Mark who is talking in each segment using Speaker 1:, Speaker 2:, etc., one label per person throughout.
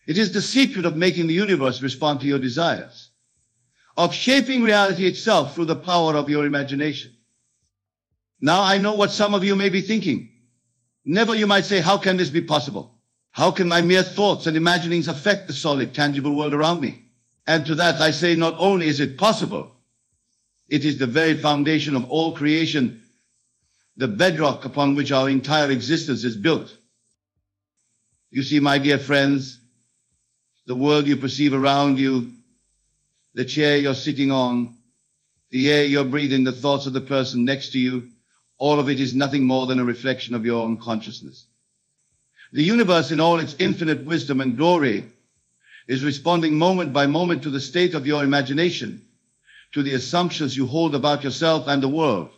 Speaker 1: It is the secret of making the universe respond to your desires, of shaping reality itself through the power of your imagination. Now I know what some of you may be thinking. Neville, you might say, how can this be possible? How can my mere thoughts and imaginings affect the solid, tangible world around me? And to that I say, not only is it possible, it is the very foundation of all creation, the bedrock upon which our entire existence is built. You see, my dear friends, the world you perceive around you, the chair you're sitting on, the air you're breathing, the thoughts of the person next to you, all of it is nothing more than a reflection of your own consciousness. The universe in all its infinite wisdom and glory is responding moment by moment to the state of your imagination, to the assumptions you hold about yourself and the world.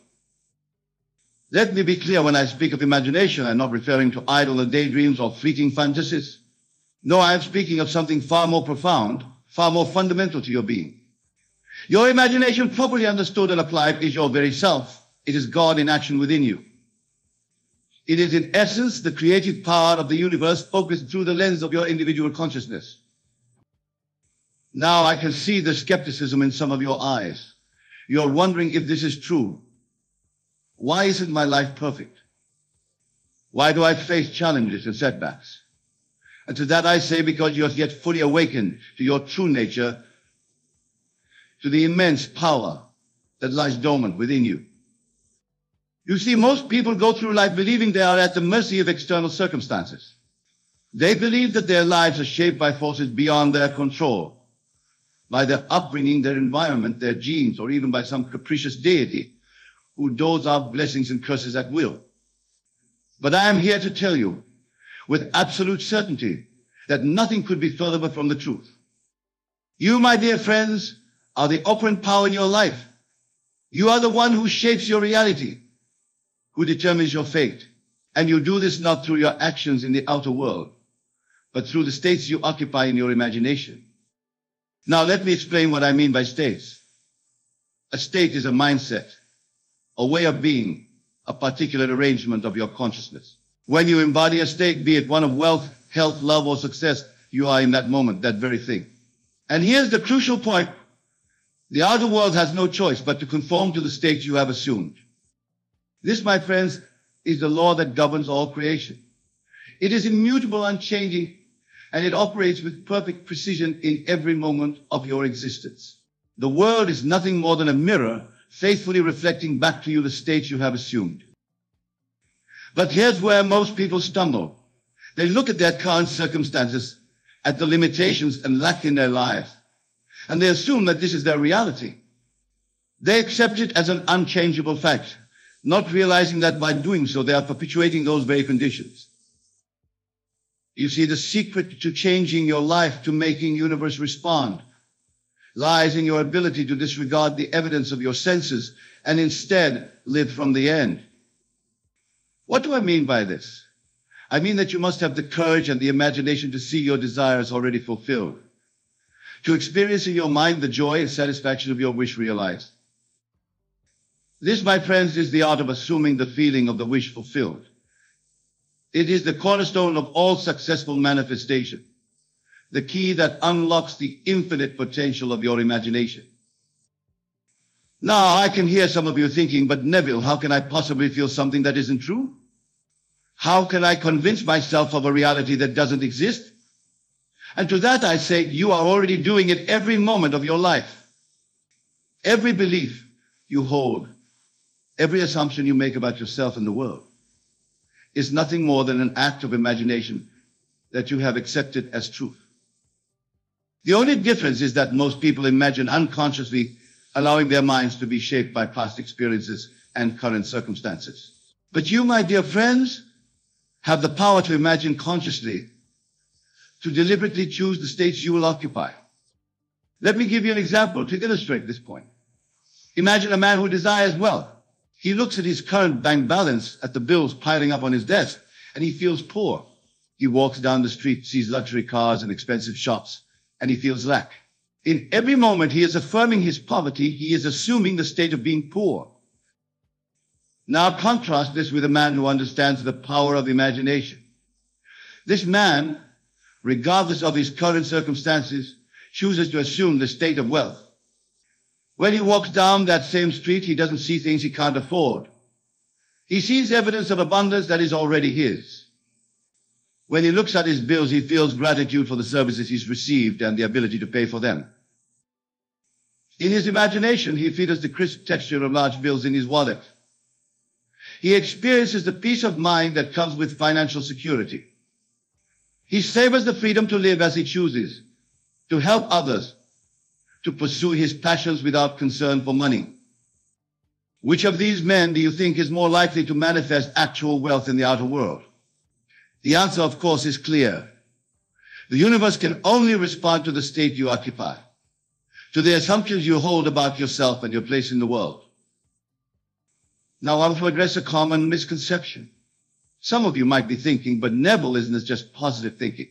Speaker 1: Let me be clear, when I speak of imagination, I'm not referring to idle daydreams or fleeting fantasies. No, I am speaking of something far more profound, far more fundamental to your being. Your imagination, properly understood and applied, is your very self. It is God in action within you. It is in essence the creative power of the universe focused through the lens of your individual consciousness. Now I can see the skepticism in some of your eyes. You're wondering if this is true. Why isn't my life perfect? Why do I face challenges and setbacks? And to that I say, because you're yet fully awakened to your true nature, to the immense power that lies dormant within you. You see, most people go through life believing they are at the mercy of external circumstances. They believe that their lives are shaped by forces beyond their control, by their upbringing, their environment, their genes, or even by some capricious deity who doles out blessings and curses at will. But I am here to tell you with absolute certainty that nothing could be further from the truth. You, my dear friends, are the operant power in your life. You are the one who shapes your reality, who determines your fate. And you do this not through your actions in the outer world, but through the states you occupy in your imagination. Now let me explain what I mean by states. A state is a mindset, a way of being, a particular arrangement of your consciousness. When you embody a state, be it one of wealth, health, love, or success, you are in that moment, that very thing. And here's the crucial point. The outer world has no choice but to conform to the state you have assumed. This, my friends, is the law that governs all creation. It is immutable, unchanging, and it operates with perfect precision in every moment of your existence. The world is nothing more than a mirror, faithfully reflecting back to you the state you have assumed. But here's where most people stumble. They look at their current circumstances, at the limitations and lack in their lives, and they assume that this is their reality. They accept it as an unchangeable fact, not realizing that by doing so, they are perpetuating those very conditions. You see, the secret to changing your life, to making the universe respond, lies in your ability to disregard the evidence of your senses and instead live from the end. What do I mean by this? I mean that you must have the courage and the imagination to see your desires already fulfilled, to experience in your mind the joy and satisfaction of your wish realized. This, my friends, is the art of assuming the feeling of the wish fulfilled. It is the cornerstone of all successful manifestation, the key that unlocks the infinite potential of your imagination. Now, I can hear some of you thinking, but Neville, how can I possibly feel something that isn't true? How can I convince myself of a reality that doesn't exist? And to that I say, you are already doing it every moment of your life. Every belief you hold, every assumption you make about yourself and the world is nothing more than an act of imagination that you have accepted as truth. The only difference is that most people imagine unconsciously, allowing their minds to be shaped by past experiences and current circumstances. But you, my dear friends, have the power to imagine consciously, to deliberately choose the states you will occupy. Let me give you an example to illustrate this point. Imagine a man who desires wealth. He looks at his current bank balance, at the bills piling up on his desk, and he feels poor. He walks down the street, sees luxury cars and expensive shops, and he feels lack. In every moment he is affirming his poverty, he is assuming the state of being poor. Now contrast this with a man who understands the power of imagination. This man regardless of his current circumstances, chooses to assume the state of wealth. When he walks down that same street, he doesn't see things he can't afford. He sees evidence of abundance that is already his. When he looks at his bills, he feels gratitude for the services he's received and the ability to pay for them. In his imagination, he feels the crisp texture of large bills in his wallet. He experiences the peace of mind that comes with financial security. He savors the freedom to live as he chooses, to help others, to pursue his passions without concern for money. Which of these men do you think is more likely to manifest actual wealth in the outer world? The answer, of course, is clear. The universe can only respond to the state you occupy, to the assumptions you hold about yourself and your place in the world. Now, I want to address a common misconception. Some of you might be thinking, but Neville, isn't this just positive thinking?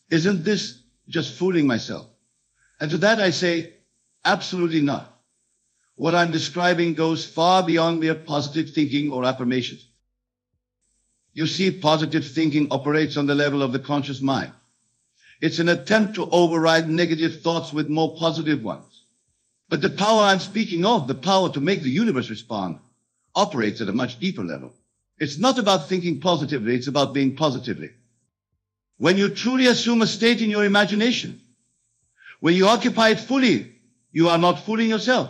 Speaker 1: Isn't this just fooling myself? And to that I say, absolutely not. What I'm describing goes far beyond mere positive thinking or affirmations. You see, positive thinking operates on the level of the conscious mind. It's an attempt to override negative thoughts with more positive ones. But the power I'm speaking of, the power to make the universe respond, operates at a much deeper level. It's not about thinking positively, it's about being positively. When you truly assume a state in your imagination, when you occupy it fully, you are not fooling yourself.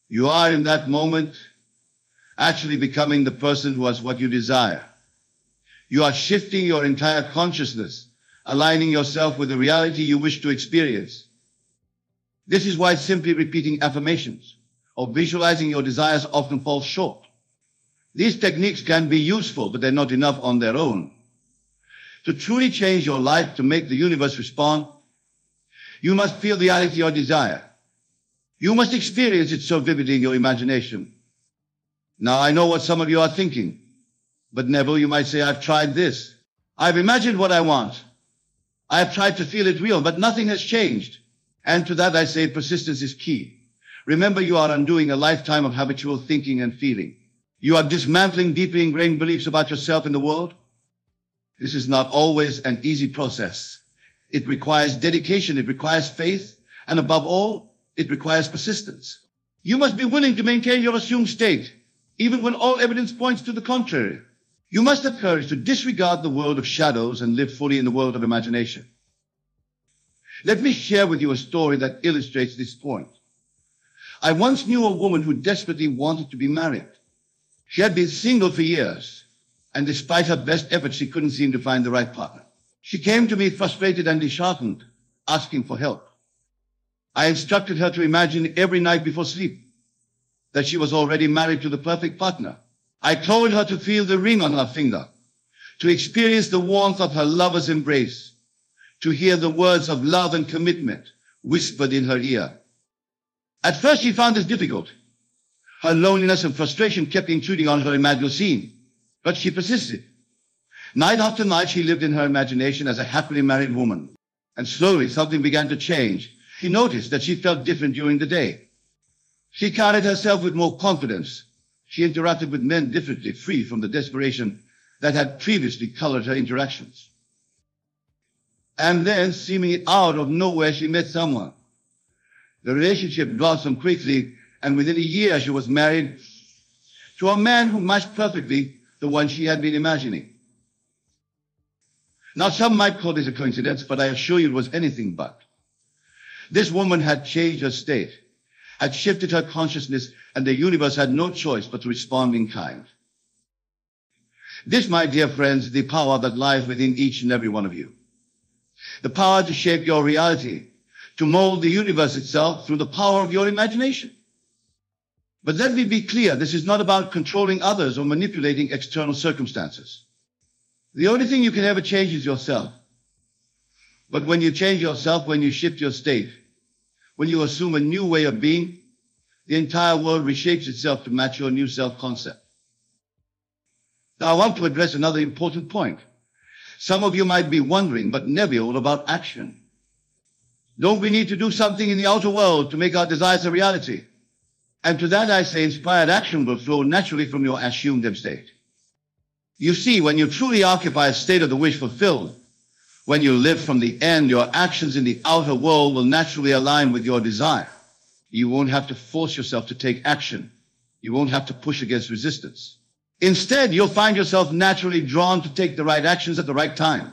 Speaker 1: You are in that moment actually becoming the person who has what you desire. You are shifting your entire consciousness, aligning yourself with the reality you wish to experience. This is why simply repeating affirmations or visualizing your desires often falls short. These techniques can be useful, but they're not enough on their own. To truly change your life, to make the universe respond, you must feel the reality of your desire. You must experience it so vividly in your imagination. Now, I know what some of you are thinking, but Neville, you might say, I've tried this. I've imagined what I want. I've tried to feel it real, but nothing has changed. And to that I say persistence is key. Remember, you are undoing a lifetime of habitual thinking and feeling. You are dismantling deeply ingrained beliefs about yourself and the world. This is not always an easy process. It requires dedication, it requires faith, and above all, it requires persistence. You must be willing to maintain your assumed state, even when all evidence points to the contrary. You must have courage to disregard the world of shadows and live fully in the world of imagination. Let me share with you a story that illustrates this point. I once knew a woman who desperately wanted to be married. She had been single for years, and despite her best efforts, she couldn't seem to find the right partner. She came to me frustrated and disheartened, asking for help. I instructed her to imagine every night before sleep that she was already married to the perfect partner. I told her to feel the ring on her finger, to experience the warmth of her lover's embrace, to hear the words of love and commitment whispered in her ear. At first, she found this difficult. Her loneliness and frustration kept intruding on her imaginal scene, but she persisted. Night after night, she lived in her imagination as a happily married woman. And slowly, something began to change. She noticed that she felt different during the day. She carried herself with more confidence. She interacted with men differently, free from the desperation that had previously colored her interactions. And then, seemingly out of nowhere, she met someone. The relationship blossomed quickly, and within a year she was married to a man who matched perfectly the one she had been imagining. Now, some might call this a coincidence, but I assure you it was anything but. This woman had changed her state, had shifted her consciousness, and the universe had no choice but to respond in kind. This, my dear friends, is the power that lies within each and every one of you. The power to shape your reality, to mold the universe itself through the power of your imagination. But let me be clear, this is not about controlling others or manipulating external circumstances. The only thing you can ever change is yourself. But when you change yourself, when you shift your state, when you assume a new way of being, the entire world reshapes itself to match your new self-concept. Now, I want to address another important point. Some of you might be wondering, but Neville, what about action? Don't we need to do something in the outer world to make our desires a reality? And to that I say, inspired action will flow naturally from your assumed state. You see, when you truly occupy a state of the wish fulfilled, When you live from the end, your actions in the outer world will naturally align with your desire. You won't have to force yourself to take action. You won't have to push against resistance. Instead, you'll find yourself naturally drawn to take the right actions at the right time.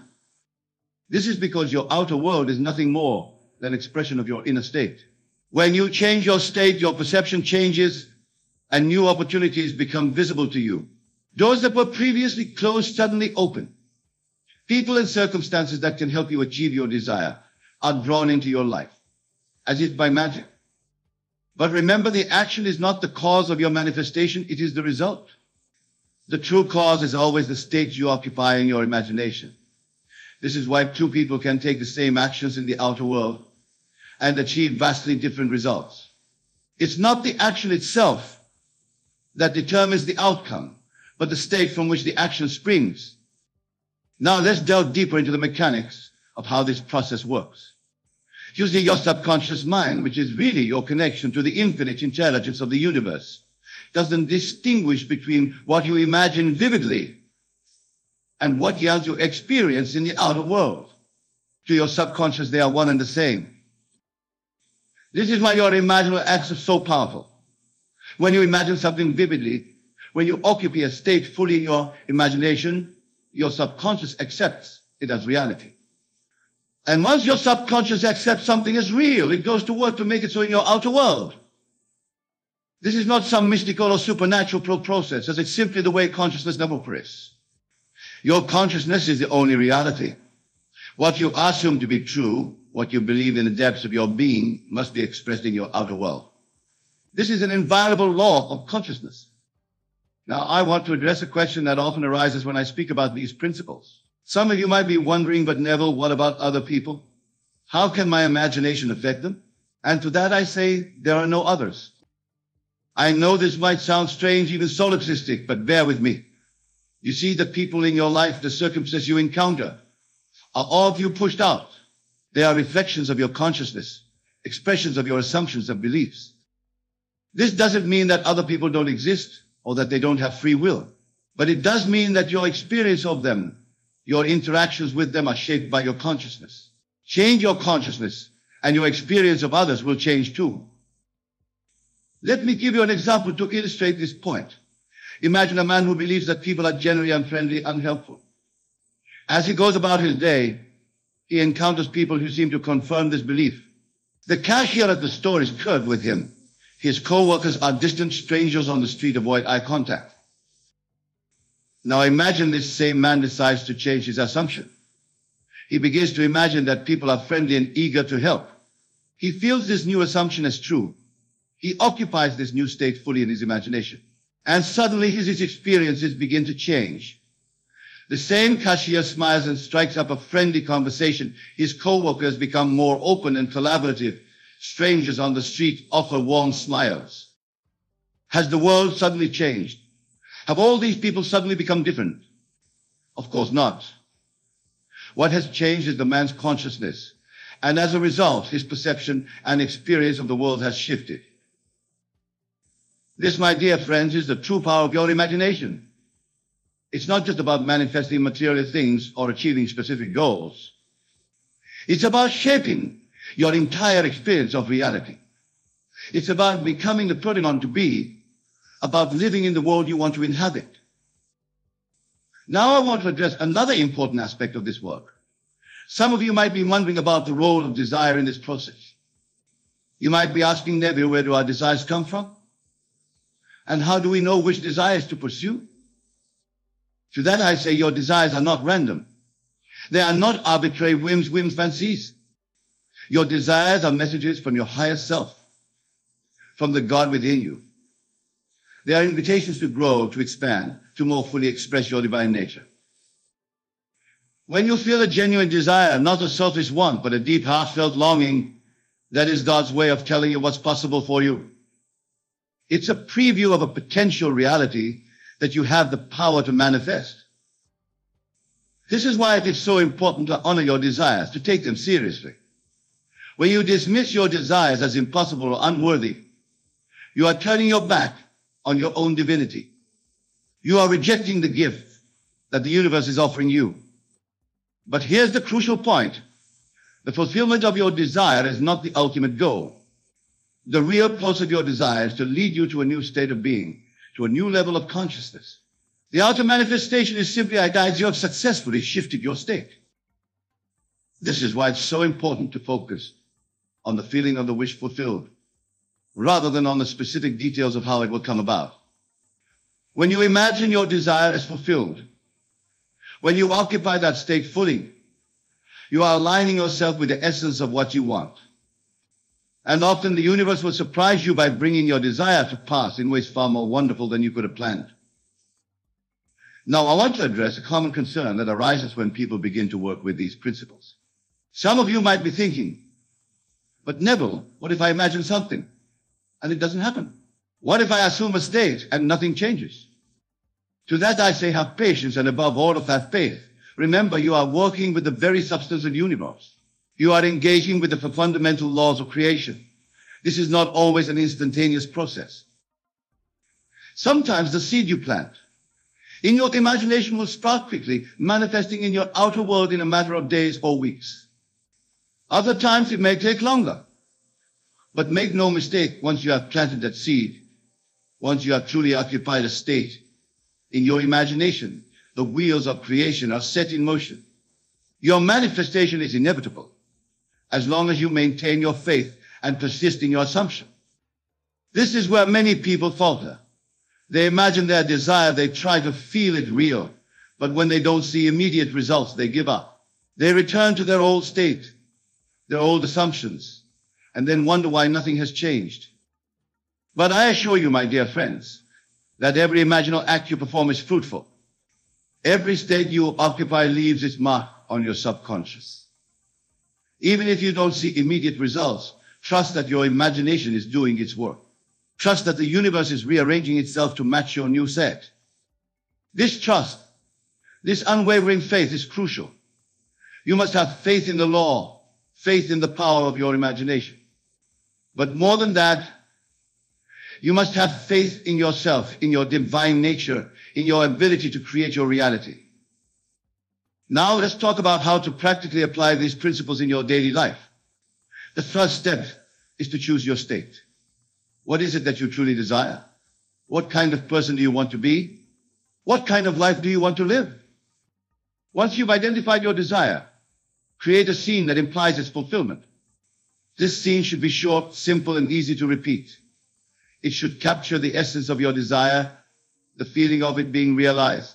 Speaker 1: This is because your outer world is nothing more than an expression of your inner state. When you change your state, your perception changes and new opportunities become visible to you. Doors that were previously closed suddenly open. People and circumstances that can help you achieve your desire are drawn into your life, as if by magic. But remember, the action is not the cause of your manifestation, it is the result. The true cause is always the state you occupy in your imagination. This is why two people can take the same actions in the outer world and achieve vastly different results. It's not the action itself that determines the outcome, but the state from which the action springs. Now let's delve deeper into the mechanics of how this process works. You see, your subconscious mind, which is really your connection to the infinite intelligence of the universe, doesn't distinguish between what you imagine vividly and what you experience in the outer world. To your subconscious, they are one and the same. This is why your imaginative acts are so powerful. When you imagine something vividly, when you occupy a state fully in your imagination, your subconscious accepts it as reality. And once your subconscious accepts something as real, it goes to work to make it so in your outer world. This is not some mystical or supernatural process, as it's simply the way consciousness operates. Your consciousness is the only reality. What you assume to be true, what you believe in the depths of your being, must be expressed in your outer world. This is an inviolable law of consciousness. Now, I want to address a question that often arises when I speak about these principles. Some of you might be wondering, but Neville, what about other people? How can my imagination affect them? And to that I say, there are no others. I know this might sound strange, even solipsistic, but bear with me. You see, the people in your life, the circumstances you encounter, are all of you pushed out. They are reflections of your consciousness, expressions of your assumptions and beliefs. This doesn't mean that other people don't exist or that they don't have free will, but it does mean that your experience of them, your interactions with them, are shaped by your consciousness. Change your consciousness, and your experience of others will change too. Let me give you an example to illustrate this point. Imagine a man who believes that people are generally unfriendly, unhelpful. As he goes about his day, he encounters people who seem to confirm this belief. The cashier at the store is curt with him. His co-workers are distant strangers on the street, avoid eye contact. Now imagine this same man decides to change his assumption. He begins to imagine that people are friendly and eager to help. He feels this new assumption as true. He occupies this new state fully in his imagination. And suddenly his experiences begin to change. The same cashier smiles and strikes up a friendly conversation. His co-workers become more open and collaborative. Strangers on the street offer warm smiles. Has the world suddenly changed? Have all these people suddenly become different? Of course not. What has changed is the man's consciousness. And as a result, his perception and experience of the world has shifted. This, my dear friends, is the true power of your imagination. It's not just about manifesting material things or achieving specific goals. It's about shaping your entire experience of reality. It's about becoming the proton to be, about living in the world you want to inhabit. Now I want to address another important aspect of this work. Some of you might be wondering about the role of desire in this process. You might be asking, Neville, where do our desires come from? And how do we know which desires to pursue? To that I say, your desires are not random. They are not arbitrary whims, fancies. Your desires are messages from your higher self, from the God within you. They are invitations to grow, to expand, to more fully express your divine nature. When you feel a genuine desire, not a selfish want, but a deep, heartfelt longing, that is God's way of telling you what's possible for you. It's a preview of a potential reality that you have the power to manifest. This is why it is so important to honor your desires, to take them seriously. When you dismiss your desires as impossible or unworthy, you are turning your back on your own divinity. You are rejecting the gift that the universe is offering you. But here's the crucial point. The fulfillment of your desire is not the ultimate goal. The real pulse of your desire is to lead you to a new state of being, to a new level of consciousness. The outer manifestation is simply as you have successfully shifted your state. This is why it's so important to focus on the feeling of the wish fulfilled, rather than on the specific details of how it will come about. When you imagine your desire as fulfilled, when you occupy that state fully, you are aligning yourself with the essence of what you want. And often the universe will surprise you by bringing your desire to pass in ways far more wonderful than you could have planned. Now, I want to address a common concern that arises when people begin to work with these principles. Some of you might be thinking, but Neville, what if I imagine something and it doesn't happen? What if I assume a state and nothing changes? To that I say, have patience, and above all of that, faith. Remember, you are working with the very substance of the universe. You are engaging with the fundamental laws of creation. This is not always an instantaneous process. Sometimes the seed you plant in your imagination will sprout quickly, manifesting in your outer world in a matter of days or weeks. Other times it may take longer. But make no mistake, once you have planted that seed, once you have truly occupied a state in your imagination, the wheels of creation are set in motion. Your manifestation is inevitable, as long as you maintain your faith and persist in your assumption. This is where many people falter. They imagine their desire, they try to feel it real, but when they don't see immediate results, they give up. They return to their old state, their old assumptions, and then wonder why nothing has changed. But I assure you, my dear friends, that every imaginal act you perform is fruitful. Every state you occupy leaves its mark on your subconscious. Even if you don't see immediate results, trust that your imagination is doing its work. Trust that the universe is rearranging itself to match your new set. This trust, this unwavering faith is crucial. You must have faith in the law, faith in the power of your imagination. But more than that, you must have faith in yourself, in your divine nature, in your ability to create your reality. Now let's talk about how to practically apply these principles in your daily life. The first step is to choose your state. What is it that you truly desire? What kind of person do you want to be? What kind of life do you want to live? Once you've identified your desire, create a scene that implies its fulfillment. This scene should be short, simple, and easy to repeat. It should capture the essence of your desire, the feeling of it being realized.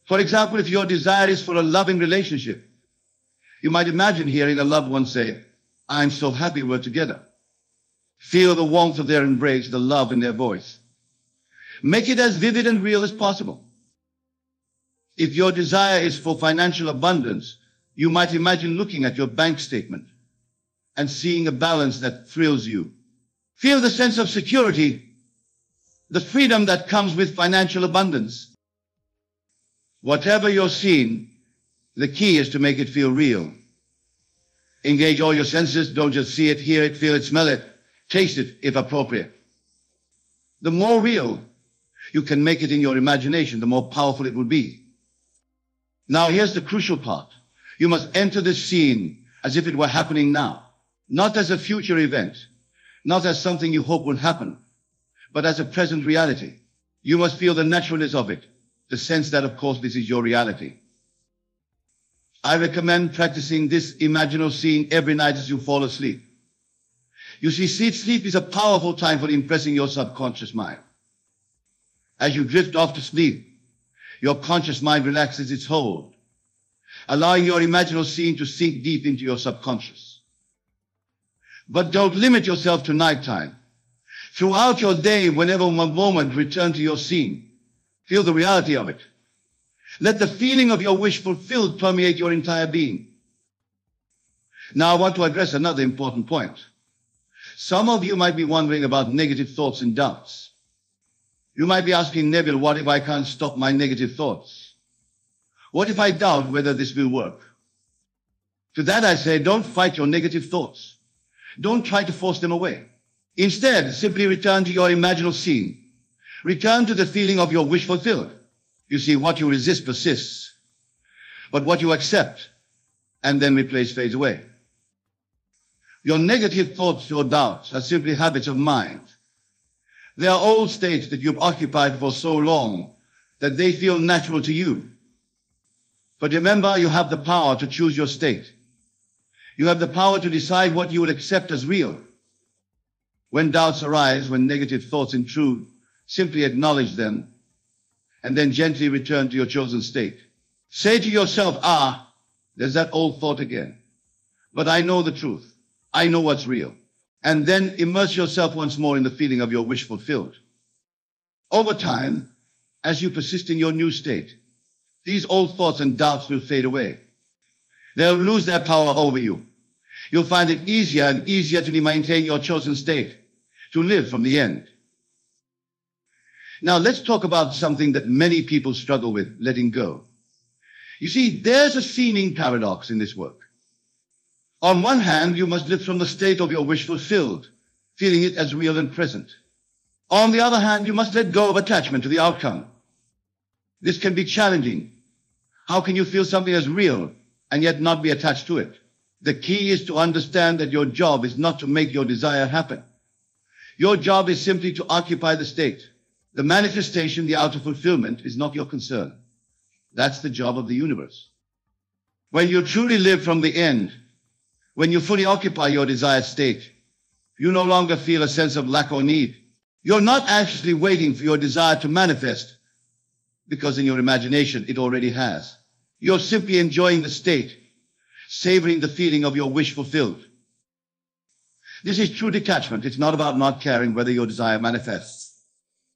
Speaker 1: For example, if your desire is for a loving relationship, you might imagine hearing a loved one say, "I'm so happy we're together." Feel the warmth of their embrace, the love in their voice. Make it as vivid and real as possible. If your desire is for financial abundance, you might imagine looking at your bank statement and seeing a balance that thrills you. Feel the sense of security, the freedom that comes with financial abundance. Whatever you're seeing, the key is to make it feel real. Engage all your senses. Don't just see it, hear it, feel it, smell it, taste it if appropriate. The more real you can make it in your imagination, the more powerful it will be. Now here's the crucial part. You must enter this scene as if it were happening now, not as a future event, not as something you hope will happen, but as a present reality. You must feel the naturalness of it, the sense that, of course, this is your reality. I recommend practicing this imaginal scene every night as you fall asleep. You see, sleep is a powerful time for impressing your subconscious mind. As you drift off to sleep, your conscious mind relaxes its hold, allowing your imaginal scene to sink deep into your subconscious. But don't limit yourself to nighttime. Throughout your day, whenever one moment, return to your scene. Feel the reality of it. Let the feeling of your wish fulfilled permeate your entire being. Now I want to address another important point. Some of you might be wondering about negative thoughts and doubts. You might be asking, Neville, what if I can't stop my negative thoughts? What if I doubt whether this will work? To that I say, don't fight your negative thoughts. Don't try to force them away. Instead, simply return to your imaginal scene. Return to the feeling of your wish fulfilled. You see, what you resist persists. but what you accept and then replace fades away. Your negative thoughts or doubts are simply habits of mind. They are old states that you've occupied for so long that they feel natural to you. But remember, you have the power to choose your state. You have the power to decide what you would accept as real. When doubts arise, when negative thoughts intrude, simply acknowledge them and then gently return to your chosen state. Say to yourself, there's that old thought again. But I know the truth. I know what's real. And then immerse yourself once more in the feeling of your wish fulfilled. Over time, as you persist in your new state, these old thoughts and doubts will fade away. They'll lose their power over you. You'll find it easier and easier to maintain your chosen state, to live from the end. Now let's talk about something that many people struggle with, letting go. You see, there's a seeming paradox in this work. On one hand, you must live from the state of your wish fulfilled, feeling it as real and present. On the other hand, you must let go of attachment to the outcome. This can be challenging. How can you feel something as real and yet not be attached to it? The key is to understand that your job is not to make your desire happen. Your job is simply to occupy the state. The manifestation, the outer fulfillment, is not your concern. That's the job of the universe. When you truly live from the end, when you fully occupy your desired state, you no longer feel a sense of lack or need. You're not actually waiting for your desire to manifest, because in your imagination it already has. You're simply enjoying the state, savoring the feeling of your wish fulfilled. This is true detachment. It's not about not caring whether your desire manifests.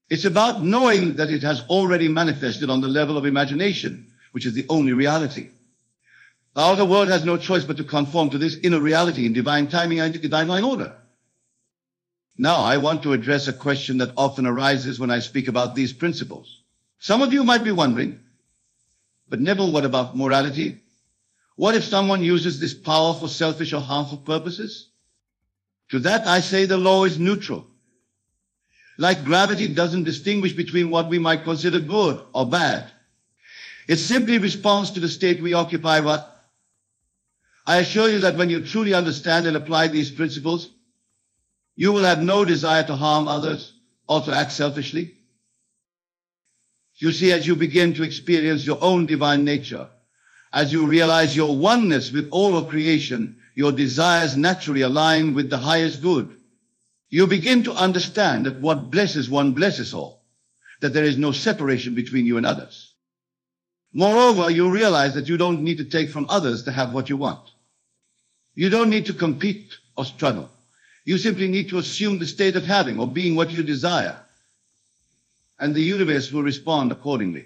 Speaker 1: It's about knowing that it has already manifested on the level of imagination, which is the only reality. The outer world has no choice but to conform to this inner reality in divine timing and divine order. Now, I want to address a question that often arises when I speak about these principles. Some of you might be wondering, but Neville, what about morality? What if someone uses this power for selfish or harmful purposes? To that, I say the law is neutral. Like gravity doesn't distinguish between what we might consider good or bad. It simply responds to the state we occupy. But I assure you that when you truly understand and apply these principles, you will have no desire to harm others or to act selfishly. You see, as you begin to experience your own divine nature, as you realize your oneness with all of creation, your desires naturally align with the highest good. You begin to understand that what blesses one blesses all, that there is no separation between you and others. Moreover, you realize that you don't need to take from others to have what you want. You don't need to compete or struggle. You simply need to assume the state of having or being what you desire, and the universe will respond accordingly.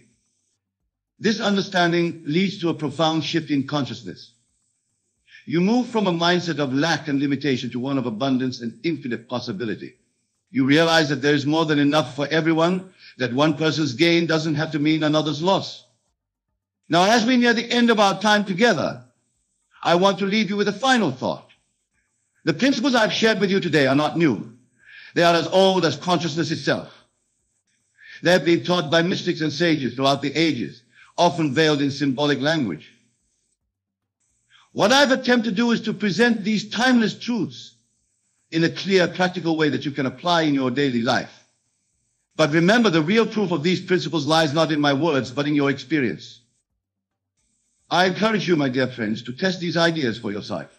Speaker 1: This understanding leads to a profound shift in consciousness. You move from a mindset of lack and limitation to one of abundance and infinite possibility. You realize that there is more than enough for everyone, that one person's gain doesn't have to mean another's loss. Now, as we near the end of our time together, I want to leave you with a final thought. The principles I've shared with you today are not new. They are as old as consciousness itself. They have been taught by mystics and sages throughout the ages, often veiled in symbolic language. What I've attempted to do is to present these timeless truths in a clear, practical way that you can apply in your daily life. But remember, the real proof of these principles lies not in my words, but in your experience. I encourage you, my dear friends, to test these ideas for yourself.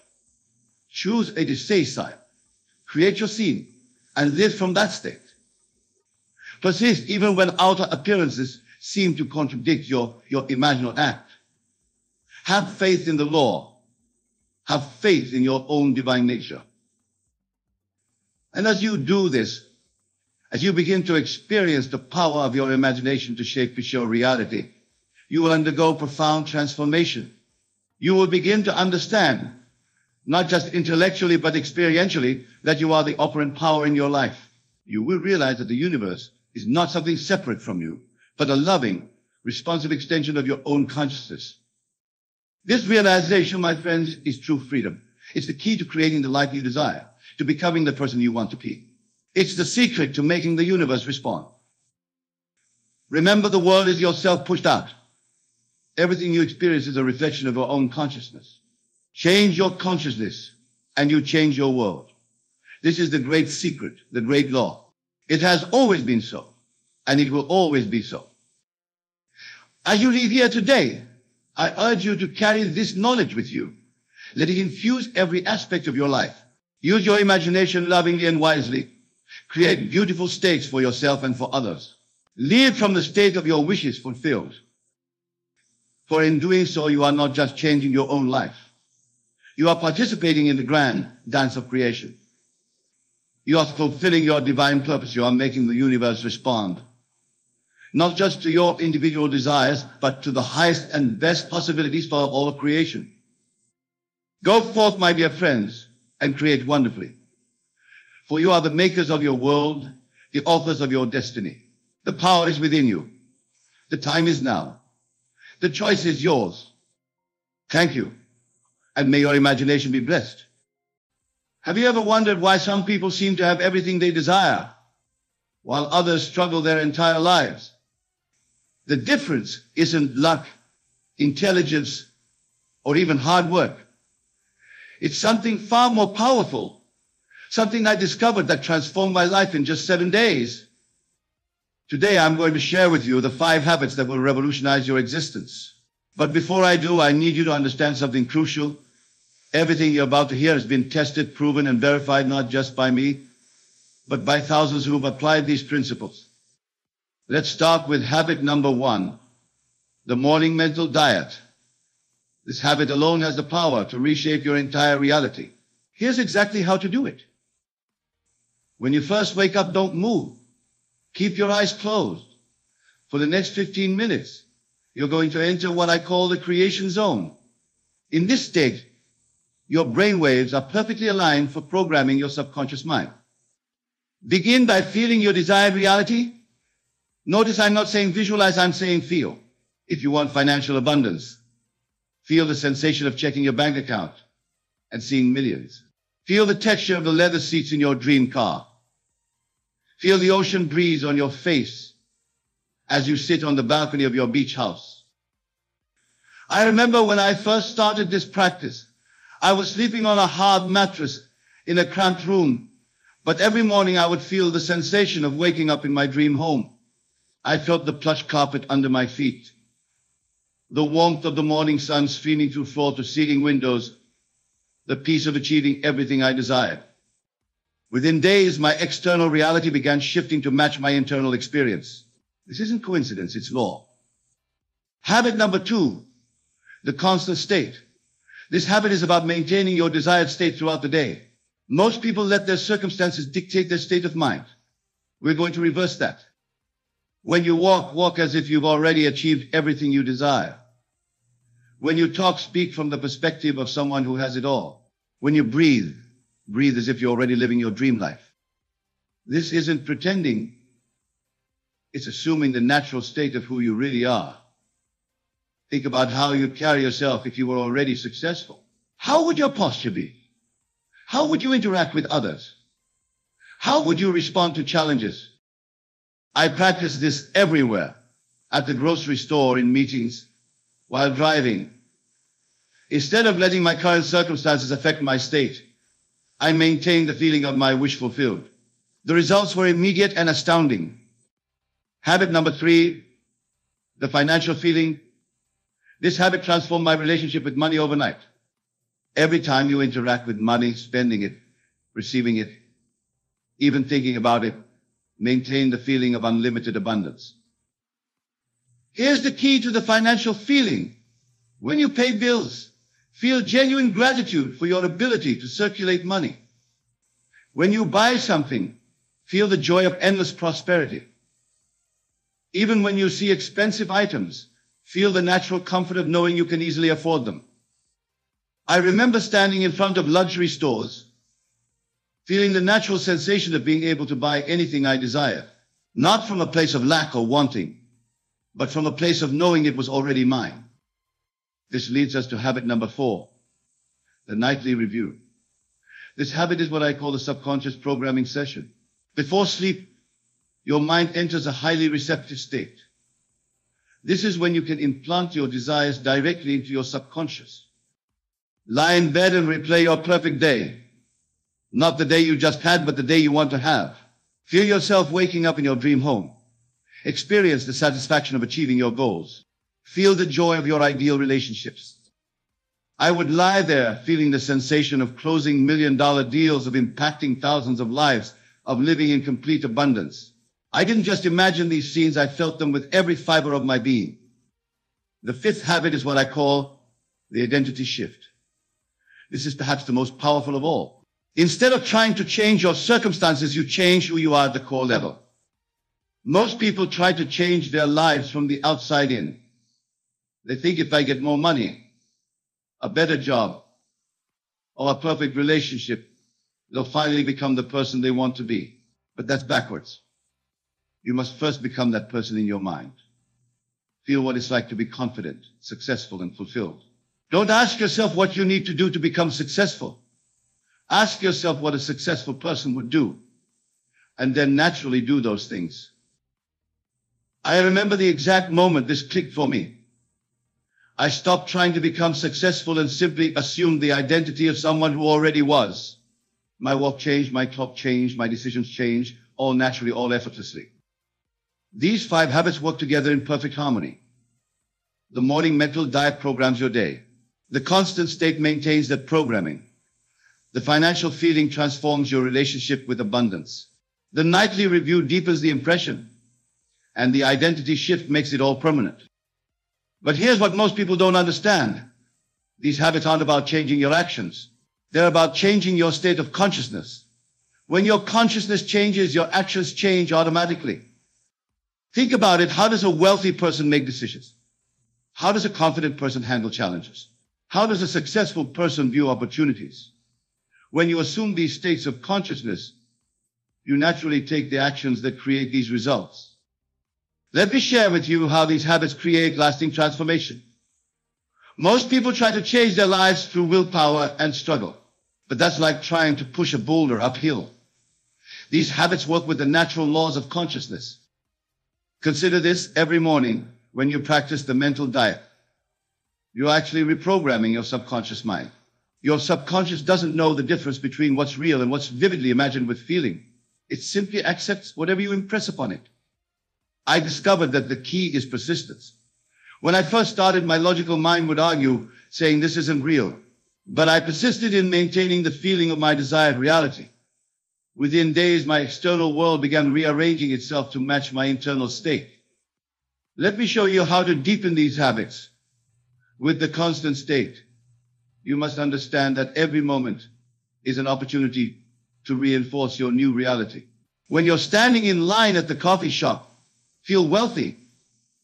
Speaker 1: Choose a safe side, create your scene, and live from that state. Persist even when outer appearances seem to contradict your imaginal act. Have faith in the law. Have faith in your own divine nature. And as you do this, as you begin to experience the power of your imagination to shape your reality, you will undergo profound transformation. You will begin to understand, not just intellectually, but experientially, that you are the operant power in your life. You will realize that the universe is not something separate from you, but a loving, responsive extension of your own consciousness. This realization, my friends, is true freedom. It's the key to creating the life you desire, to becoming the person you want to be. It's the secret to making the universe respond. Remember, the world is yourself pushed out. Everything you experience is a reflection of your own consciousness. Change your consciousness and you change your world. This is the great secret, the great law. It has always been so, and it will always be so. As you leave here today, I urge you to carry this knowledge with you. Let it infuse every aspect of your life. Use your imagination lovingly and wisely. Create beautiful states for yourself and for others. Live from the state of your wishes fulfilled. For in doing so, you are not just changing your own life. You are participating in the grand dance of creation. You are fulfilling your divine purpose. You are making the universe respond. Not just to your individual desires, but to the highest and best possibilities for all of creation. Go forth, my dear friends, and create wonderfully. For you are the makers of your world, the authors of your destiny. The power is within you. The time is now. The choice is yours. Thank you, and may your imagination be blessed. Have you ever wondered why some people seem to have everything they desire, while others struggle their entire lives? The difference isn't luck, intelligence, or even hard work. It's something far more powerful, something I discovered that transformed my life in just 7 days. Today, I'm going to share with you the 5 habits that will revolutionize your existence. But before I do, I need you to understand something crucial. Everything you're about to hear has been tested, proven, and verified not just by me, but by thousands who have applied these principles. Let's start with habit number 1, the morning mental diet. This habit alone has the power to reshape your entire reality. Here's exactly how to do it. When you first wake up, don't move. Keep your eyes closed. For the next 15 minutes, you're going to enter what I call the creation zone. In this state, your brain waves are perfectly aligned for programming your subconscious mind. Begin by feeling your desired reality. Notice I'm not saying visualize, I'm saying feel. If you want financial abundance, feel the sensation of checking your bank account and seeing millions. Feel the texture of the leather seats in your dream car. Feel the ocean breeze on your face as you sit on the balcony of your beach house. I remember when I first started this practice, I was sleeping on a hard mattress in a cramped room, but every morning I would feel the sensation of waking up in my dream home. I felt the plush carpet under my feet, the warmth of the morning sun streaming through floor to ceiling windows, the peace of achieving everything I desired. Within days, my external reality began shifting to match my internal experience. This isn't coincidence, it's law. Habit number 2, the constant state. This habit is about maintaining your desired state throughout the day. Most people let their circumstances dictate their state of mind. We're going to reverse that. When you walk, walk as if you've already achieved everything you desire. When you talk, speak from the perspective of someone who has it all. When you breathe, breathe as if you're already living your dream life. This isn't pretending. It's assuming the natural state of who you really are. Think about how you'd carry yourself if you were already successful. How would your posture be? How would you interact with others? How would you respond to challenges? I practice this everywhere, at the grocery store, in meetings, while driving. Instead of letting my current circumstances affect my state, I maintained the feeling of my wish fulfilled. The results were immediate and astounding. Habit number 3, the financial feeling. This habit transformed my relationship with money overnight. Every time you interact with money, spending it, receiving it, even thinking about it, maintain the feeling of unlimited abundance. Here's the key to the financial feeling. When you pay bills, feel genuine gratitude for your ability to circulate money. When you buy something, feel the joy of endless prosperity. Even when you see expensive items, feel the natural comfort of knowing you can easily afford them. I remember standing in front of luxury stores, feeling the natural sensation of being able to buy anything I desire, not from a place of lack or wanting, but from a place of knowing it was already mine. This leads us to habit number 4, the nightly review. This habit is what I call the subconscious programming session. Before sleep, your mind enters a highly receptive state. This is when you can implant your desires directly into your subconscious. Lie in bed and replay your perfect day. Not the day you just had, but the day you want to have. Feel yourself waking up in your dream home. Experience the satisfaction of achieving your goals. Feel the joy of your ideal relationships. I would lie there feeling the sensation of closing million-dollar deals, of impacting thousands of lives, of living in complete abundance. I didn't just imagine these scenes, I felt them with every fiber of my being. The fifth habit is what I call the identity shift. This is perhaps the most powerful of all. Instead of trying to change your circumstances, you change who you are at the core level. Most people try to change their lives from the outside in. They think if I get more money, a better job, or a perfect relationship, they'll finally become the person they want to be. But that's backwards. You must first become that person in your mind. Feel what it's like to be confident, successful, and fulfilled. Don't ask yourself what you need to do to become successful. Ask yourself what a successful person would do, and then naturally do those things. I remember the exact moment this clicked for me. I stopped trying to become successful and simply assumed the identity of someone who already was. My walk changed, my talk changed, my decisions changed, all naturally, all effortlessly. These 5 habits work together in perfect harmony. The morning mental diet programs your day. The constant state maintains that programming. The financial feeling transforms your relationship with abundance. The nightly review deepens the impression, and the identity shift makes it all permanent. But here's what most people don't understand. These habits aren't about changing your actions. They're about changing your state of consciousness. When your consciousness changes, your actions change automatically. Think about it. How does a wealthy person make decisions? How does a confident person handle challenges? How does a successful person view opportunities? When you assume these states of consciousness, you naturally take the actions that create these results. Let me share with you how these habits create lasting transformation. Most people try to change their lives through willpower and struggle, but that's like trying to push a boulder uphill. These habits work with the natural laws of consciousness. Consider this: every morning when you practice the mental diet, you're actually reprogramming your subconscious mind. Your subconscious doesn't know the difference between what's real and what's vividly imagined with feeling. It simply accepts whatever you impress upon it. I discovered that the key is persistence. When I first started, my logical mind would argue, saying this isn't real. But I persisted in maintaining the feeling of my desired reality. Within days, my external world began rearranging itself to match my internal state. Let me show you how to deepen these habits. With the constant state, you must understand that every moment is an opportunity to reinforce your new reality. When you're standing in line at the coffee shop, feel wealthy.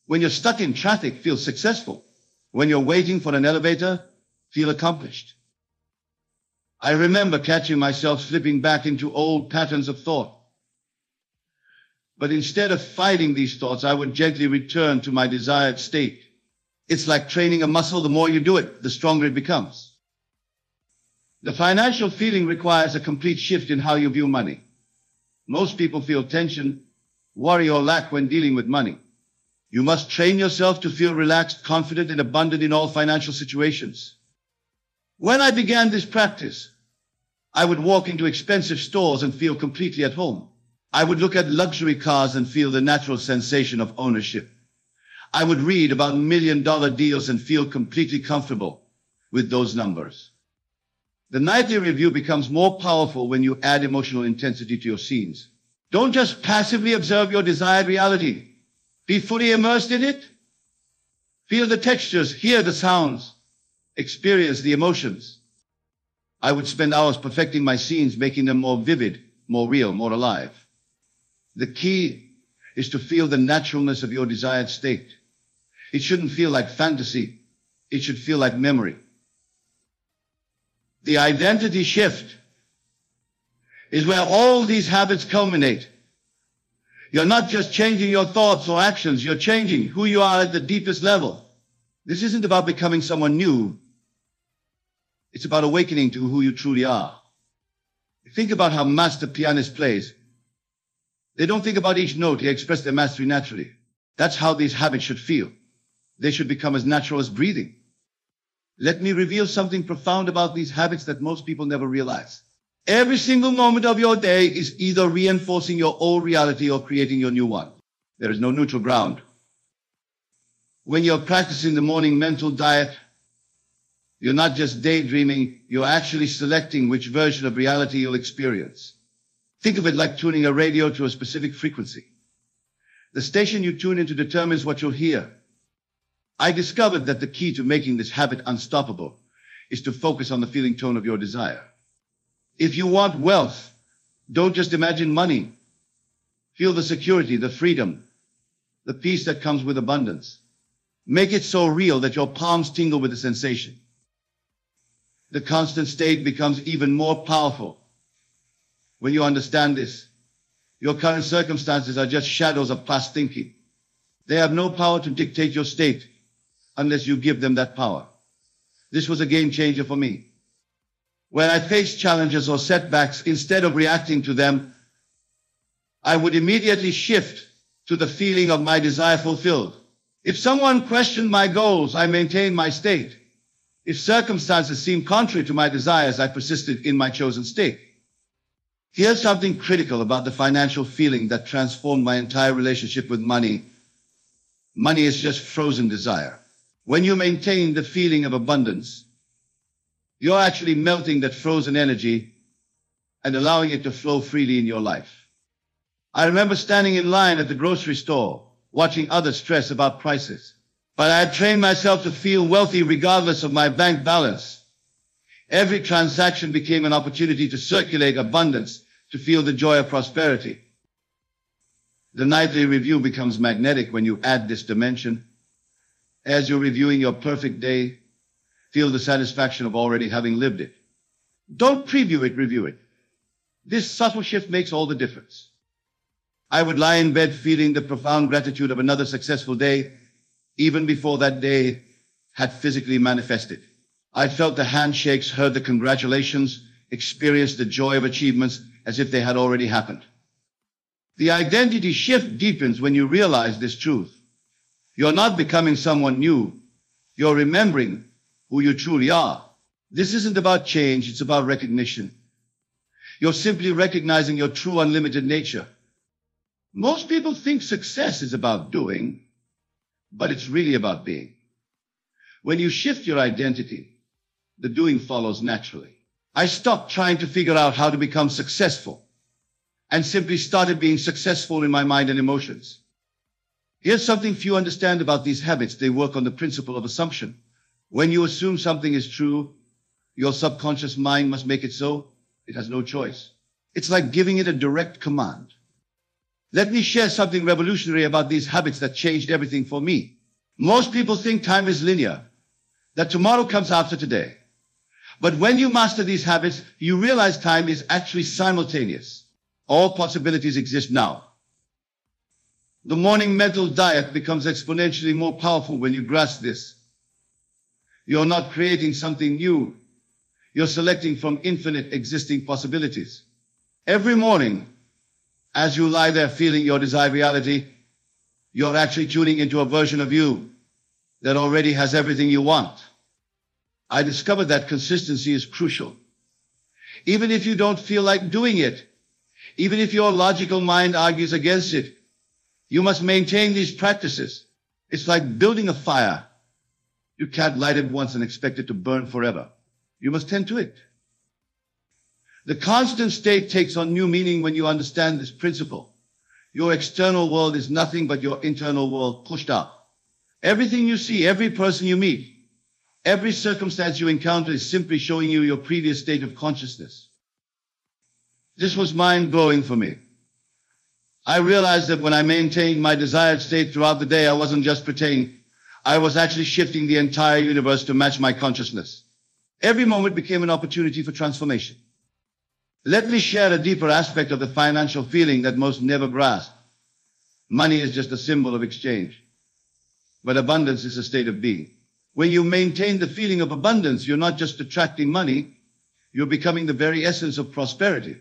Speaker 1: When you're stuck in traffic, feel successful. When you're waiting for an elevator, feel accomplished. I remember catching myself slipping back into old patterns of thought. But instead of fighting these thoughts, I would gently return to my desired state. It's like training a muscle. The more you do it, the stronger it becomes. The financial feeling requires a complete shift in how you view money. Most people feel tension, worry, or lack when dealing with money. You must train yourself to feel relaxed, confident, and abundant in all financial situations. When I began this practice, I would walk into expensive stores and feel completely at home. I would look at luxury cars and feel the natural sensation of ownership. I would read about million-dollar deals and feel completely comfortable with those numbers. The nightly review becomes more powerful when you add emotional intensity to your scenes. Don't just passively observe your desired reality. Be fully immersed in it. Feel the textures, hear the sounds, experience the emotions. I would spend hours perfecting my scenes, making them more vivid, more real, more alive. The key is to feel the naturalness of your desired state. It shouldn't feel like fantasy. It should feel like memory. The identity shift is where all these habits culminate. You're not just changing your thoughts or actions, you're changing who you are at the deepest level. This isn't about becoming someone new. It's about awakening to who you truly are. Think about how master pianist plays. They don't think about each note, they express their mastery naturally. That's how these habits should feel. They should become as natural as breathing. Let me reveal something profound about these habits that most people never realize. Every single moment of your day is either reinforcing your old reality or creating your new one. There is no neutral ground. When you're practicing the morning mental diet, you're not just daydreaming, you're actually selecting which version of reality you'll experience. Think of it like tuning a radio to a specific frequency. The station you tune into determines what you'll hear. I discovered that the key to making this habit unstoppable is to focus on the feeling tone of your desire. If you want wealth, don't just imagine money. Feel the security, the freedom, the peace that comes with abundance. Make it so real that your palms tingle with the sensation. The constant state becomes even more powerful when you understand this. Your current circumstances are just shadows of past thinking. They have no power to dictate your state unless you give them that power. This was a game changer for me. When I faced challenges or setbacks, instead of reacting to them, I would immediately shift to the feeling of my desire fulfilled. If someone questioned my goals, I maintained my state. If circumstances seemed contrary to my desires, I persisted in my chosen state. Here's something critical about the financial feeling that transformed my entire relationship with money. Money is just frozen desire. When you maintain the feeling of abundance, you're actually melting that frozen energy and allowing it to flow freely in your life. I remember standing in line at the grocery store, watching others stress about prices. But I had trained myself to feel wealthy regardless of my bank balance. Every transaction became an opportunity to circulate abundance, to feel the joy of prosperity. The nightly review becomes magnetic when you add this dimension. As you're reviewing your perfect day, feel the satisfaction of already having lived it. Don't preview it, review it. This subtle shift makes all the difference. I would lie in bed feeling the profound gratitude of another successful day, even before that day had physically manifested. I felt the handshakes, heard the congratulations, experienced the joy of achievements as if they had already happened. The identity shift deepens when you realize this truth. You're not becoming someone new. You're remembering who you truly are. This isn't about change, it's about recognition. You're simply recognizing your true unlimited nature. Most people think success is about doing, but it's really about being. When you shift your identity, the doing follows naturally. I stopped trying to figure out how to become successful and simply started being successful in my mind and emotions. Here's something few understand about these habits. They work on the principle of assumption. When you assume something is true, your subconscious mind must make it so. It has no choice. It's like giving it a direct command. Let me share something revolutionary about these habits that changed everything for me. Most people think time is linear, that tomorrow comes after today. But when you master these habits, you realize time is actually simultaneous. All possibilities exist now. The morning mental diet becomes exponentially more powerful when you grasp this. You're not creating something new. You're selecting from infinite existing possibilities. Every morning, as you lie there feeling your desired reality, you're actually tuning into a version of you that already has everything you want. I discovered that consistency is crucial. Even if you don't feel like doing it, even if your logical mind argues against it, you must maintain these practices. It's like building a fire. You can't light it once and expect it to burn forever. You must tend to it. The constant state takes on new meaning when you understand this principle. Your external world is nothing but your internal world pushed out. Everything you see, every person you meet, every circumstance you encounter is simply showing you your previous state of consciousness. This was mind-blowing for me. I realized that when I maintained my desired state throughout the day, I wasn't just pretending. I was actually shifting the entire universe to match my consciousness. Every moment became an opportunity for transformation. Let me share a deeper aspect of the financial feeling that most never grasp. Money is just a symbol of exchange, but abundance is a state of being. When you maintain the feeling of abundance, you're not just attracting money, you're becoming the very essence of prosperity.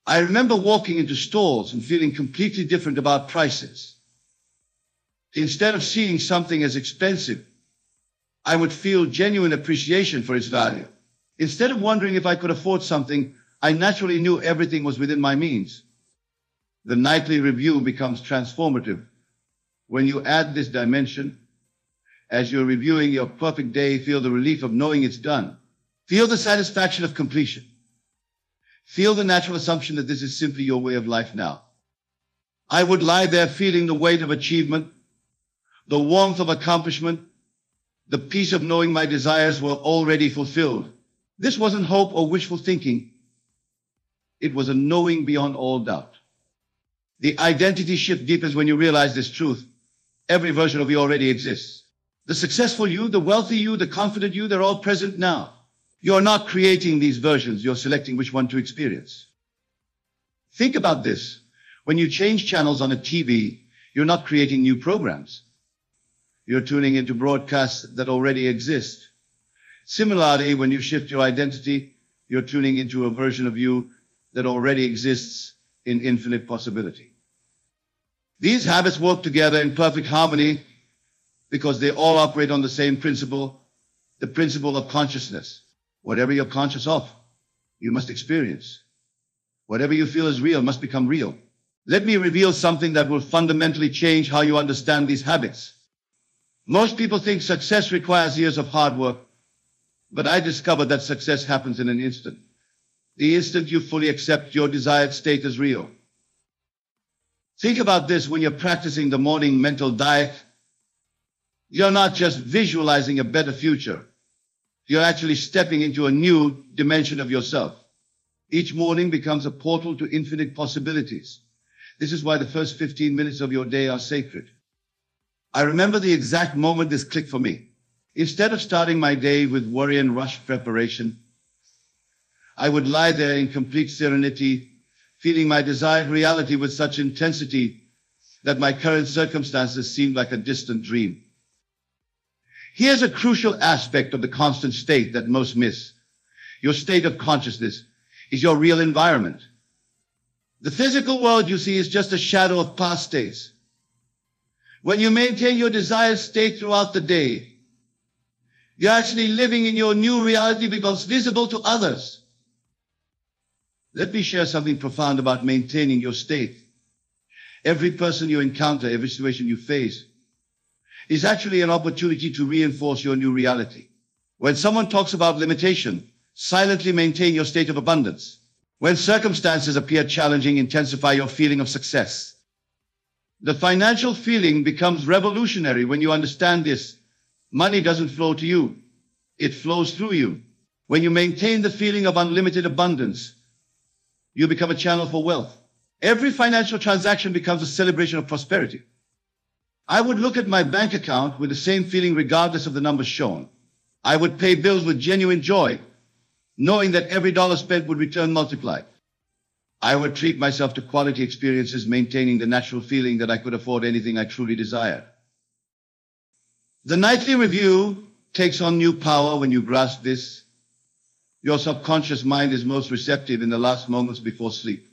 Speaker 1: I remember walking into stores and feeling completely different about prices. Instead of seeing something as expensive, I would feel genuine appreciation for its value. Instead of wondering if I could afford something, I naturally knew everything was within my means. The nightly review becomes transformative. When you add this dimension, as you're reviewing your perfect day, feel the relief of knowing it's done. Feel the satisfaction of completion. Feel the natural assumption that this is simply your way of life now. I would lie there feeling the weight of achievement, the warmth of accomplishment, the peace of knowing my desires were already fulfilled. This wasn't hope or wishful thinking. It was a knowing beyond all doubt. The identity shift deepens when you realize this truth. Every version of you already exists. The successful you, the wealthy you, the confident you, they're all present now. You're not creating these versions, you're selecting which one to experience. Think about this. When you change channels on a TV, you're not creating new programs. You're tuning into broadcasts that already exist. Similarly, when you shift your identity, you're tuning into a version of you that already exists in infinite possibility. These habits work together in perfect harmony because they all operate on the same principle, the principle of consciousness. Whatever you're conscious of, you must experience. Whatever you feel is real must become real. Let me reveal something that will fundamentally change how you understand these habits. Most people think success requires years of hard work, but I discovered that success happens in an instant. The instant you fully accept your desired state as real. Think about this when you're practicing the morning mental diet. You're not just visualizing a better future. You're actually stepping into a new dimension of yourself. Each morning becomes a portal to infinite possibilities. This is why the first 15 minutes of your day are sacred. I remember the exact moment this clicked for me. Instead of starting my day with worry and rush preparation, I would lie there in complete serenity, feeling my desired reality with such intensity that my current circumstances seemed like a distant dream. Here's a crucial aspect of the constant state that most miss. Your state of consciousness is your real environment. The physical world you see is just a shadow of past states. When you maintain your desired state throughout the day, you're actually living in your new reality becomes visible to others. Let me share something profound about maintaining your state. Every person you encounter, every situation you face, is actually an opportunity to reinforce your new reality. When someone talks about limitation, silently maintain your state of abundance. When circumstances appear challenging, intensify your feeling of success. The financial feeling becomes revolutionary when you understand this. Money doesn't flow to you. It flows through you. When you maintain the feeling of unlimited abundance, you become a channel for wealth. Every financial transaction becomes a celebration of prosperity. I would look at my bank account with the same feeling regardless of the numbers shown. I would pay bills with genuine joy, knowing that every dollar spent would return multiplied. I would treat myself to quality experiences, maintaining the natural feeling that I could afford anything I truly desired. The nightly review takes on new power when you grasp this. Your subconscious mind is most receptive in the last moments before sleep.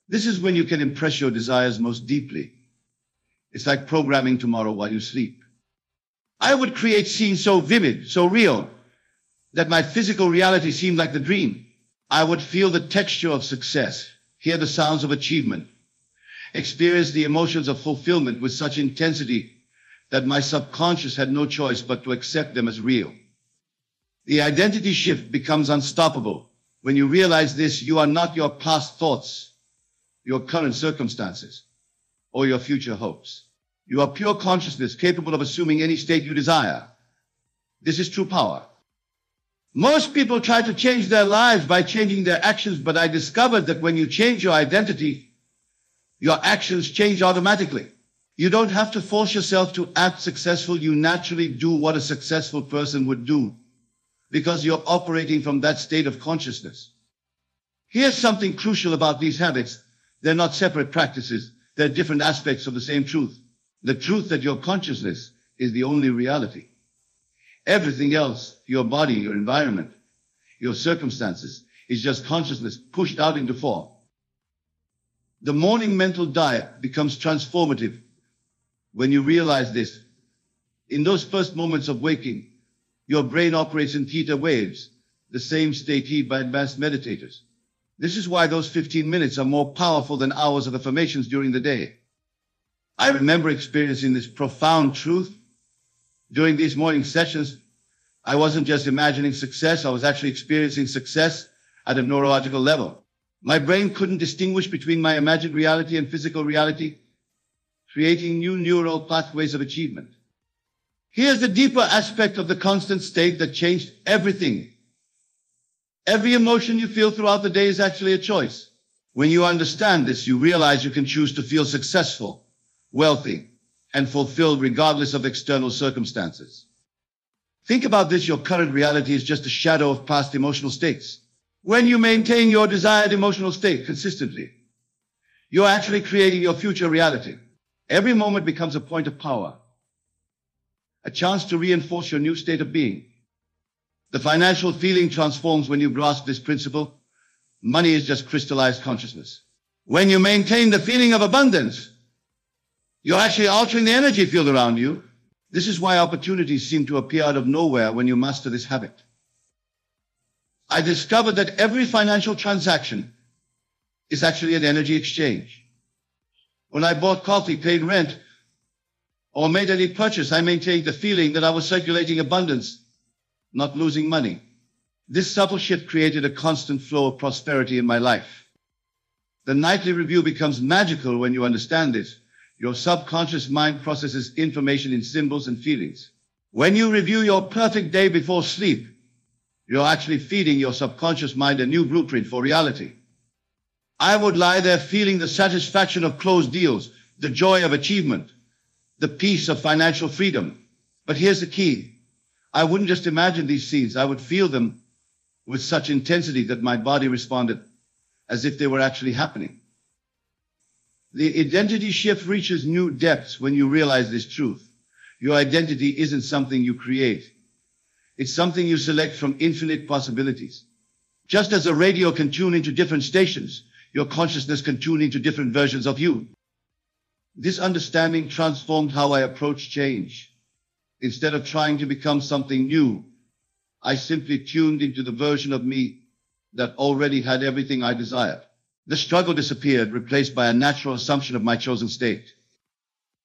Speaker 1: This is when you can impress your desires most deeply. It's like programming tomorrow while you sleep. I would create scenes so vivid, so real, that my physical reality seemed like the dream. I would feel the texture of success, hear the sounds of achievement, experience the emotions of fulfillment with such intensity that my subconscious had no choice but to accept them as real. The identity shift becomes unstoppable. When you realize this, you are not your past thoughts, your current circumstances, or your future hopes. You are pure consciousness capable of assuming any state you desire. This is true power. Most people try to change their lives by changing their actions, but I discovered that when you change your identity, your actions change automatically. You don't have to force yourself to act successful. You naturally do what a successful person would do because you're operating from that state of consciousness. Here's something crucial about these habits. They're not separate practices. They're different aspects of the same truth. The truth that your consciousness is the only reality. Everything else, your body, your environment, your circumstances, is just consciousness pushed out into form. The morning mental diet becomes transformative When you realize this, in those first moments of waking, your brain operates in theta waves, the same state held by advanced meditators. This is why those 15 minutes are more powerful than hours of affirmations during the day. I remember experiencing this profound truth. During these morning sessions, I wasn't just imagining success, I was actually experiencing success at a neurological level. My brain couldn't distinguish between my imagined reality and physical reality, creating new neural pathways of achievement. Here's the deeper aspect of the constant state that changed everything. Every emotion you feel throughout the day is actually a choice. When you understand this, you realize you can choose to feel successful, wealthy, and fulfilled regardless of external circumstances. Think about this, your current reality is just a shadow of past emotional states. When you maintain your desired emotional state consistently, you're actually creating your future reality. Every moment becomes a point of power, a chance to reinforce your new state of being. The financial feeling transforms when you grasp this principle. Money is just crystallized consciousness. When you maintain the feeling of abundance, you're actually altering the energy field around you. This is why opportunities seem to appear out of nowhere when you master this habit. I discovered that every financial transaction is actually an energy exchange. When I bought coffee, paid rent, or made any purchase, I maintained the feeling that I was circulating abundance, not losing money. This subtle shift created a constant flow of prosperity in my life. The nightly review becomes magical when you understand this. Your subconscious mind processes information in symbols and feelings. When you review your perfect day before sleep, you're actually feeding your subconscious mind a new blueprint for reality. I would lie there feeling the satisfaction of closed deals, the joy of achievement, the peace of financial freedom. But here's the key. I wouldn't just imagine these scenes. I would feel them with such intensity that my body responded as if they were actually happening. The identity shift reaches new depths when you realize this truth. Your identity isn't something you create. It's something you select from infinite possibilities. Just as a radio can tune into different stations, your consciousness can tune into different versions of you. This understanding transformed how I approach change. Instead of trying to become something new, I simply tuned into the version of me that already had everything I desired. The struggle disappeared, replaced by a natural assumption of my chosen state.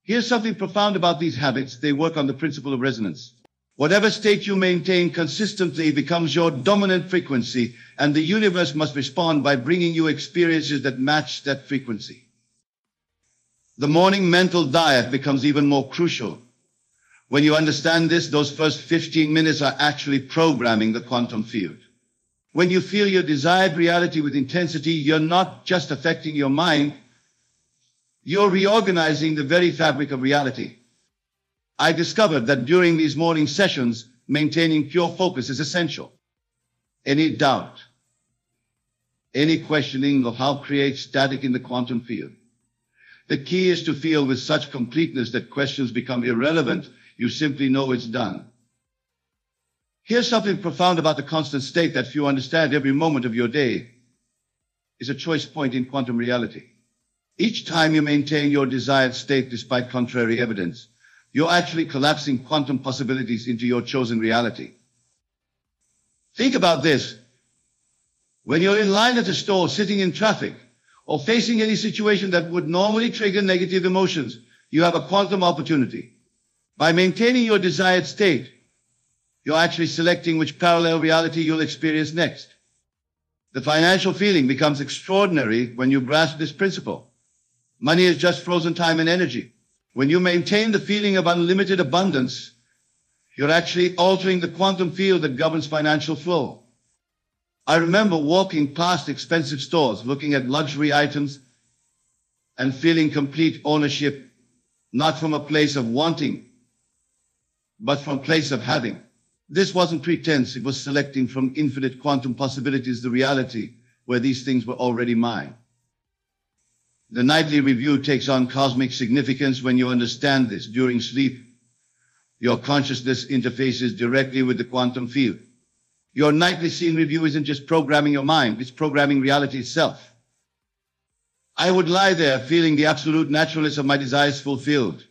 Speaker 1: Here's something profound about these habits. They work on the principle of resonance. Whatever state you maintain consistently becomes your dominant frequency, and the universe must respond by bringing you experiences that match that frequency. The morning mental diet becomes even more crucial. When you understand this, those first 15 minutes are actually programming the quantum field. When you feel your desired reality with intensity, you're not just affecting your mind, you're reorganizing the very fabric of reality. I discovered that during these morning sessions, maintaining pure focus is essential. Any doubt, any questioning of how to create static in the quantum field. The key is to feel with such completeness that questions become irrelevant. You simply know it's done. Here's something profound about the constant state that few understand. Every moment of your day is a choice point in quantum reality. Each time you maintain your desired state despite contrary evidence, you're actually collapsing quantum possibilities into your chosen reality. Think about this. When you're in line at a store, sitting in traffic, or facing any situation that would normally trigger negative emotions, you have a quantum opportunity. By maintaining your desired state, you're actually selecting which parallel reality you'll experience next. The financial feeling becomes extraordinary when you grasp this principle. Money is just frozen time and energy. When you maintain the feeling of unlimited abundance, you're actually altering the quantum field that governs financial flow. I remember walking past expensive stores, looking at luxury items, and feeling complete ownership, not from a place of wanting, but from a place of having. This wasn't pretense, it was selecting from infinite quantum possibilities the reality where these things were already mine. The nightly review takes on cosmic significance when you understand this. During sleep, your consciousness interfaces directly with the quantum field. Your nightly scene review isn't just programming your mind, it's programming reality itself. I would lie there feeling the absolute naturalness of my desires fulfilled.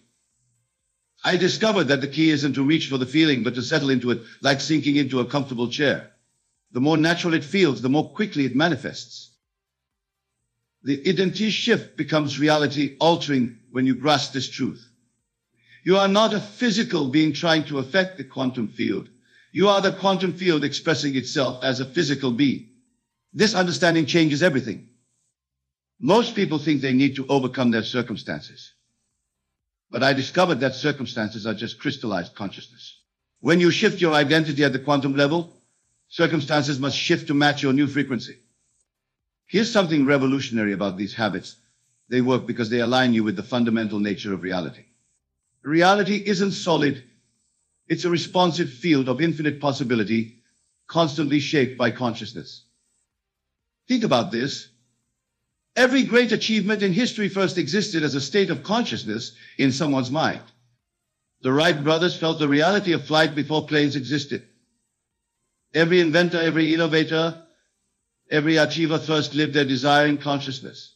Speaker 1: I discovered that the key isn't to reach for the feeling, but to settle into it like sinking into a comfortable chair. The more natural it feels, the more quickly it manifests. The identity shift becomes reality altering when you grasp this truth. You are not a physical being trying to affect the quantum field. You are the quantum field expressing itself as a physical being. This understanding changes everything. Most people think they need to overcome their circumstances. But I discovered that circumstances are just crystallized consciousness. When you shift your identity at the quantum level, circumstances must shift to match your new frequency. Here's something revolutionary about these habits. They work because they align you with the fundamental nature of reality. Reality isn't solid. It's a responsive field of infinite possibility, constantly shaped by consciousness. Think about this. Every great achievement in history first existed as a state of consciousness in someone's mind. The Wright brothers felt the reality of flight before planes existed. Every inventor, every innovator, every achiever first lived their desire in consciousness.